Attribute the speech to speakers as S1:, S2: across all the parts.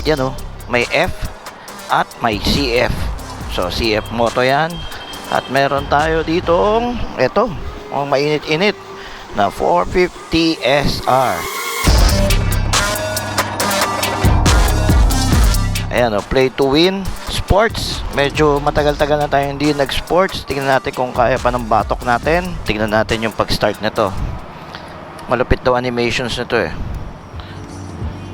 S1: Yan oh, may F at may CF. So CF moto yan. At meron tayo ditong ito, mainit-init na 450 SR. Ayan o, play to win sports. Medyo matagal-tagal na tayo hindi nag-sports. Tingnan natin kung kaya pa ng batok natin. Tingnan natin yung pag-start nito. Malupit daw animations nito eh.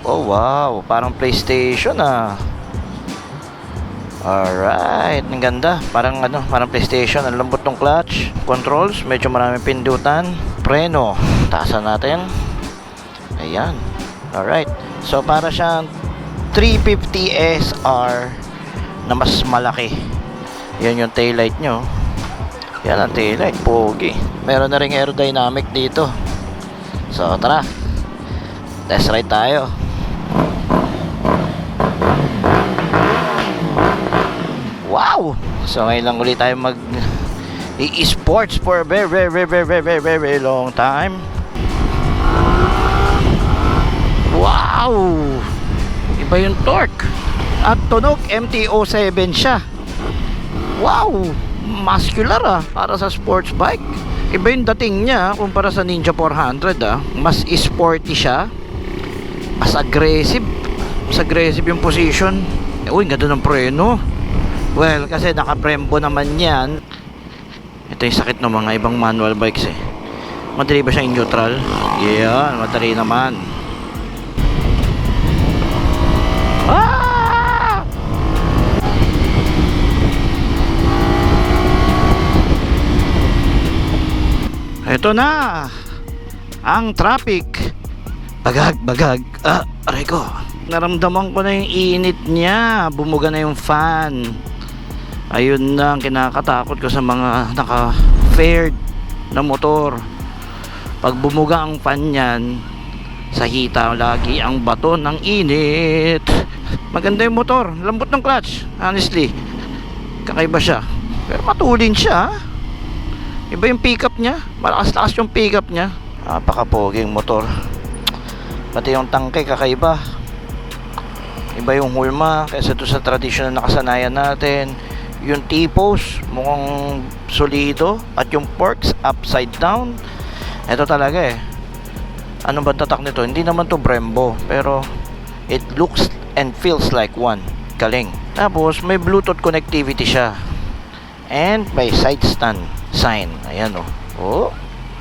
S1: Oh wow, parang PlayStation ah. Alright, ang ganda. Parang parang PlayStation. Ang lambot ng clutch. Controls, medyo maraming pindutan. Preno, taasan natin. Ayan. Alright, so para siyang 350 SR na mas malaki. Yan yung taillight nyo. Yan ang taillight, pogi. Meron na ring aerodynamic dito. So tara, test ride tayo. Wow! So ngayon lang ulit tayo mag e-sports for a very long time. Wow! Iba yung torque. At tunog, MT-07 siya. Wow! Muscular ah, para sa sports bike. Iba yung dating niya kumpara sa Ninja 400 ah. Mas sporty siya. Mas aggressive. Mas aggressive yung position. Uy, ganda ng preno. Well, kasi naka-Brembo naman yan. Ito yung sakit ng mga ibang manual bikes eh. Madali ba siya in neutral? Yan, madali naman. Ah! Ito na ang traffic. Bagag. Aray ko. Naramdaman ko na yung init niya. Bumuga na yung fan. Ayun na ang kinakatakot ko sa mga naka-fared na motor. Pag bumuga ang fan niyan, sa hita lagi ang bato ng init. Maganda yung motor, lambot ng clutch. Honestly, kakaiba siya. Pero matulin siya. Iba yung pickup niya. Malakas-lakas yung pickup niya. Napaka-poging motor. Pati yung tangke kakaiba. Iba yung hulma kaysa doon sa traditional na kasanayan natin. Yung T-post mukhang solido. At yung forks upside down. Ito talaga eh. Ano ba tatak nito? Hindi naman to Brembo, pero it looks and feels like one. Galing. Tapos may Bluetooth connectivity siya. And may side stand sign. Ayan o. Oh,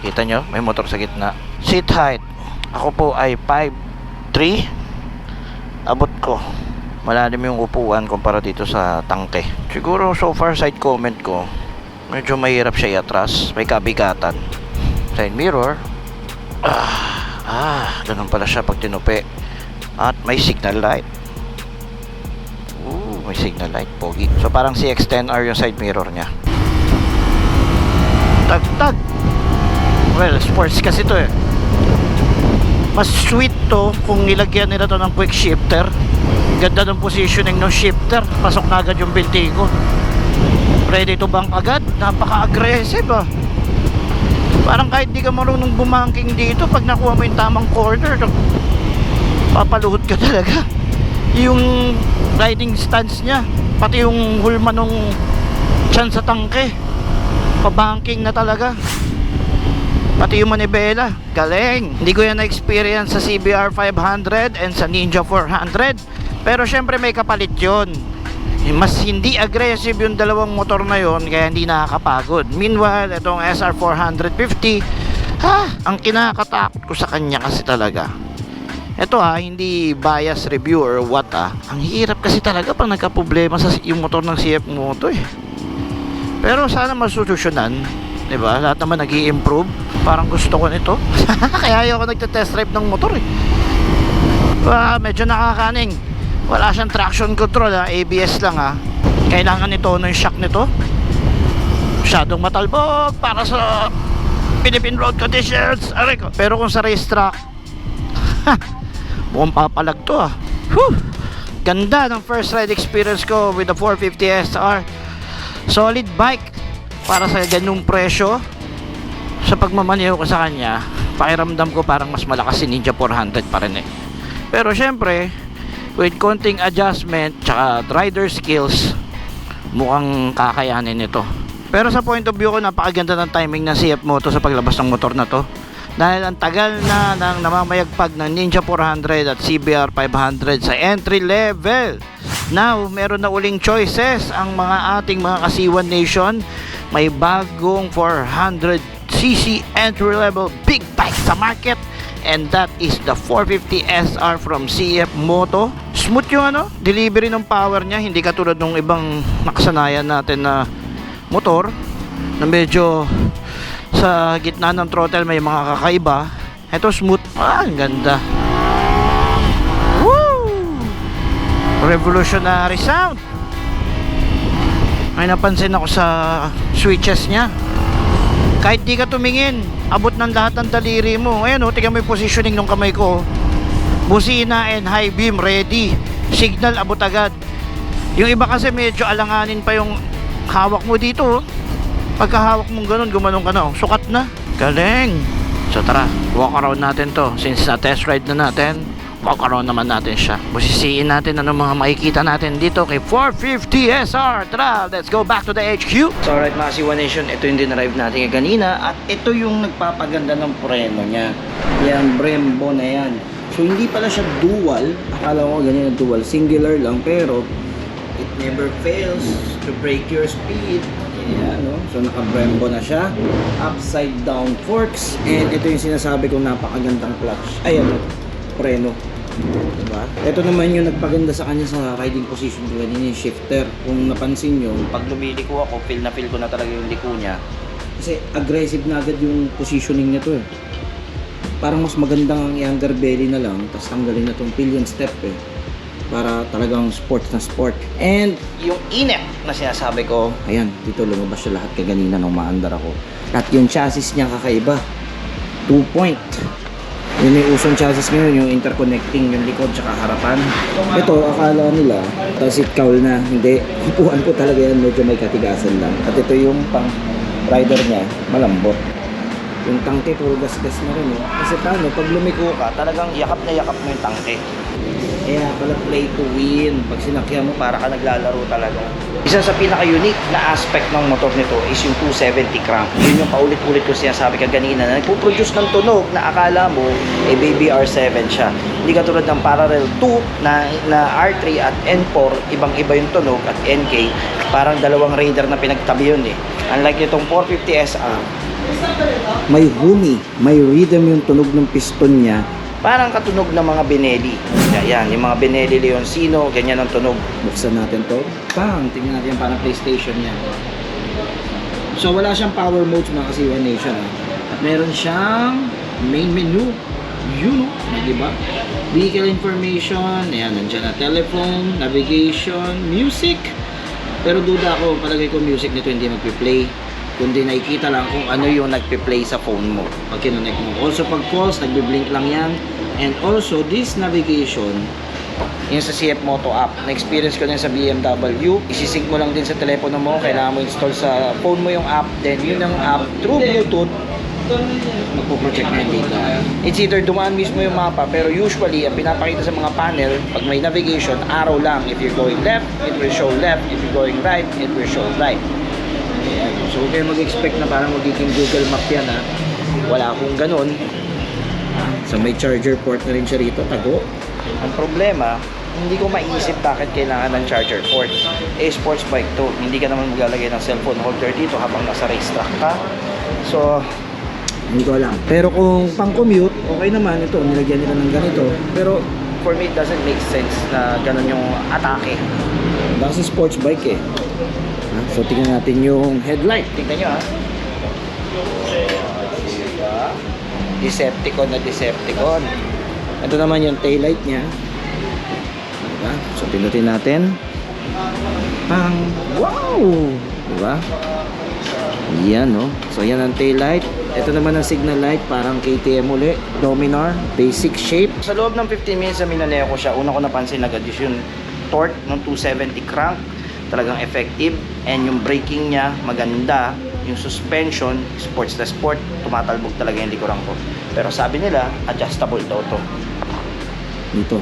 S1: kita nyo? May motor sa gitna. Seat height. Ako po ay 5'3". Abot ko. Malalim yung upuan kumpara dito sa tangke. Siguro so far side comment ko, medyo mahirap siya iatras. May kabigatan. Side mirror. Ganun pala siya pag tinupi. At may signal light. May signal light, pogi. So parang CX-10R yung side mirror niya. Tagtag. Well, sports kasi to eh. Mas sweet to kung nilagyan nila to ng quick shifter. Ganda ng positioning ng shifter. Pasok na agad yung binti ko. Ready to bank agad. Napaka-aggressive ah. Parang kahit di ka marunong bumangking dito, pag nakuha mo yung tamang corner, papaluhod ka talaga. Yung riding stance niya, pati yung hulma nung tiyan sa tangke, pabanking na talaga. Pati yung manibela, galing. Hindi ko yan na-experience sa CBR 500 and sa Ninja 400. Pero syempre may kapalit yun. Mas hindi aggressive yung dalawang motor na yon, kaya hindi nakakapagod. Meanwhile, itong SR 450, ang kinakatakot ko sa kanya kasi talaga, ito hindi bias review or what ang hirap kasi talaga pag nagka-problema sa yung motor ng CF Moto eh. Pero sana masolusyonan, diba? Lahat naman nag-i-improve. Parang gusto ko nito. Kaya ayoko nagte-test drive ng motor eh. Medyo nakakaning. Wala siyang traction control ABS lang Kailangan ito yung shock nito. Masyadong matalbog para sa Philippine road conditions. Pero kung sa racetrack, mukhang papalag to Whew! Ganda ng first ride experience ko with the 450 SR. Solid bike para sa ganung presyo. Sa pagmamaneho ko sa kanya, pakiramdam ko parang mas malakas si Ninja 400 pa rin eh. Pero syempre, with konting adjustment tsaka rider skills, mukhang kakayanin ito. Pero sa point of view ko, napakaganda ng timing ng CF Moto sa paglabas ng motor na to, dahil ang tagal na ng namamayagpag ng Ninja 400 at CBR 500 sa entry level. Now, meron na uling choices ang mga ating mga Kasiwan Nation. May bagong 400cc entry level big bike sa market, and that is the 450 SR from CF Moto. Smooth yung delivery ng power niya, hindi katulad ng ibang nakasanayan natin na motor na medyo sa gitna ng throttle may mga kakaiba. Ito smooth, ang ganda. Woo! Revolutionary sound. May napansin ako sa switches niya, kahit di ka tumingin, abot ng lahat ng daliri mo. Ayan tingnan mo yung positioning ng kamay ko. Busina and high beam ready, signal abot agad. Yung iba kasi medyo alanganin pa yung hawak mo dito. Pagkahawak mong ganun, gumanong ka na, sukat na. Galing. So tara, walk around natin to. Since na test ride na natin, walk around naman natin siya. Busisiin natin ano mga makikita natin dito kay 450 SR. Tara, let's go back to the HQ. So alright mga Kasiwan Nation, ito yung dinarive natin kanina, at ito yung nagpapaganda ng preno niya. Yan, Brembo na yan. So hindi pala siya dual. Akala ko ganyan na dual, singular lang, pero it never fails to break your speed. Ayan, no? So naka-Brembo na siya, upside down forks, and ito yung sinasabi kong napakagandang clutch. Ayan, preno. Diba? Ito naman yung nagpaganda sa kanya sa riding position ko, yung shifter. Kung napansin nyo, pag lumiliko ako, feel ko na talaga yung liko niya. Kasi aggressive na agad yung positioning niya to eh. Parang mas magandang ang younger belly na lang, tapos tanggalin na tong pillion step eh, para talagang sport na sport. And yung init na sinasabi ko, ayan, dito lumabas siya lahat kaganina nung maandar ako. At yung chassis niya kakaiba, 2-point. Yun yung usong chassis ngayon, yung interconnecting yung likod tsaka harapan. Ito, akala nila, seat cowl na. Hindi, upuan ko talaga yan, medyo may katigasan lang. At ito yung pang rider niya, malambot. Yung tangke, puro gas-gas na rin. Kasi paano, pag lumiko ka, talagang yakap na yakap mo yung tangke. Kaya pala play to win. Pag sinakyan mo, para ka naglalaro talaga. Isa sa pinaka-unique na aspect ng motor nito is yung 270 crank. Yun yung paulit-ulit ko sinasabi ka kanina na nagpuproduce ng tunog na akala mo baby R7 siya. Hindi katulad ng parallel 2 na R3 at N4, ibang-iba yung tunog, at NK, parang dalawang radar na pinagtabi yun eh. Unlike itong 450 SR, may humi, may rhythm yung tunog ng piston niya. Parang katunog ng mga Benelli. Yan, yung mga Benelli Leoncino, ganyan ang tunog. Buksan natin to. Bang! Tingnan natin parang PlayStation yan. So wala siyang power modes mga Kasiwan Nation. At meron siyang main menu. Yun, diba? Vehicle information. Ayan, nandiyan na telephone, navigation, music. Pero duda ako, palagay ko music nito hindi magpi-play, kundi nakikita lang kung ano yung nagpe-play sa phone mo pag kinonect mo. Also pag calls, nagbe-blink lang yan. And also this navigation, yung sa CF Moto app, na-experience ko din sa BMW, isisync mo lang din sa telepono mo, kailangan mo install sa phone mo yung app, then yun ang app through Bluetooth, magpo-project na yung data. It's either dumaan mismo yung mapa, pero usually ang pinapakita sa mga panel, pag may navigation, arrow lang. If you're going left, it will show left. If you're going right, it will show right. So huwag kayo mag-expect na parang magiging Google Map yan ha. Wala akong ganun. So may charger port na rin siya rito, tago. Ang problema, hindi ko maisip bakit kailangan ng charger port. Sports bike to, hindi ka naman maglalagay ng cellphone holder dito habang nasa racetrack ka. So hindi ko alam. Pero kung pang commute, okay naman ito, nilagyan nila ng ganito. Pero for me, it doesn't make sense na ganun yung atake. Kasi sports bike eh. So tingnan natin yung headlight. Tingnan nyo ha. Decepticon na Decepticon. Ito naman yung taillight nya. Diba? So pinutin natin. Pang! Wow! Diba? Yan no. So yan ang taillight. Ito naman ang signal light, parang KTM uli. Dominar, basic shape. Sa loob ng 15 minutes na minaneo ko siya, una ko napansin agad yung torque ng 270 crank. Talagang effective, and yung braking niya maganda, yung suspension sports na sport, tumatalbog talaga yung likuran ko. Pero sabi nila adjustable daw to dito.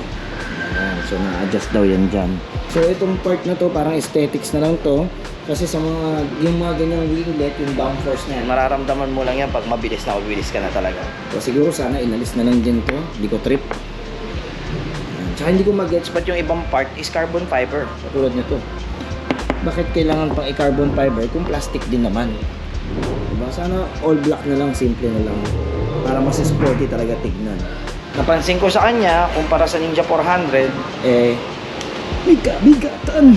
S2: Yan, so na-adjust daw yan dyan. So itong part na to parang aesthetics na lang to. Kasi sa yung mga ganyang winglet, yung downforce na yan, mararamdaman mo lang yan pag mabilis ka na talaga. So siguro sana inalis na lang din to, hindi ko trip. Yan. Tsaka hindi ko mag-gets ba't yung ibang part is carbon fiber, katulad nito. Bakit kailangan pang i-carbon fiber kung plastic din naman? Diba? Sana all black na lang, simple na lang. Para mas sporty talaga tignan. Napansin ko sa kanya, kumpara sa Ninja 400, may kabigatan.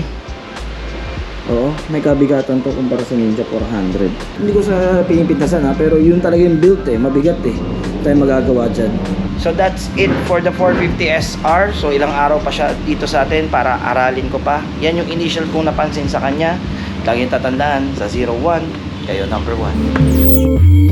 S2: Oo, may kabigatan to kumpara sa Ninja 400. Hindi ko sa pinipintasan pero yun talaga yung build mabigat Hindi tayo magagawa dyan. So that's it for the 450 SR. So ilang araw pa siya dito sa atin para aralin ko pa. Yan yung initial kong napansin sa kanya. Laging tatandaan, sa 01, kayo number 1.